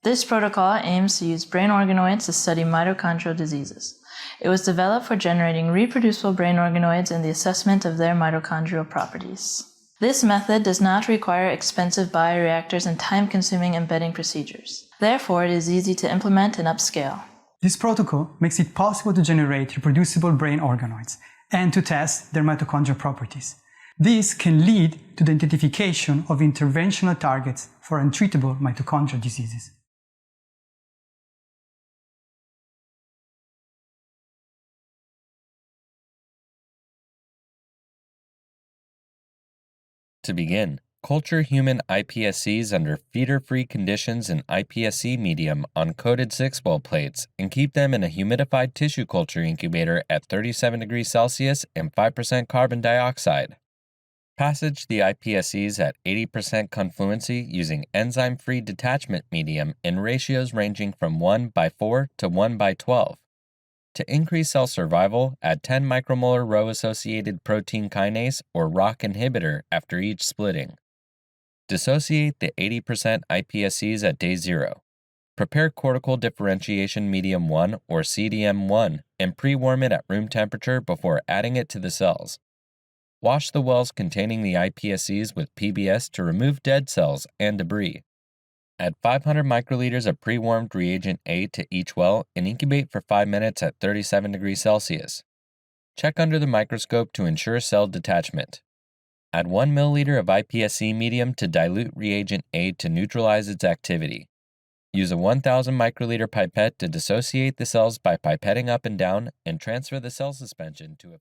This protocol aims to use brain organoids to study mitochondrial diseases. It was developed for generating reproducible brain organoids and the assessment of their mitochondrial properties. This method does not require expensive bioreactors and time-consuming embedding procedures. Therefore, it is easy to implement and upscale. This protocol makes it possible to generate reproducible brain organoids and to test their mitochondrial properties. This can lead to the identification of interventional targets for untreatable mitochondrial diseases. To begin, culture human iPSCs under feeder-free conditions in iPSC medium on coated 6-well plates and keep them in a humidified tissue culture incubator at 37 degrees Celsius and 5% carbon dioxide. Passage the iPSCs at 80% confluency using enzyme-free detachment medium in ratios ranging from 1:4 to 1:12. To increase cell survival, add 10 micromolar row-associated protein kinase or ROCK inhibitor after each splitting. Dissociate the 80% iPSCs at day 0. Prepare cortical differentiation medium 1 or CDM1 and pre-warm it at room temperature before adding it to the cells. Wash the wells containing the iPSCs with PBS to remove dead cells and debris. Add 500 microliters of pre-warmed reagent A to each well and incubate for 5 minutes at 37 degrees Celsius. Check under the microscope to ensure cell detachment. Add 1 milliliter of iPSC medium to dilute reagent A to neutralize its activity. Use a 1000 microliter pipette to dissociate the cells by pipetting up and down and transfer the cell suspension to a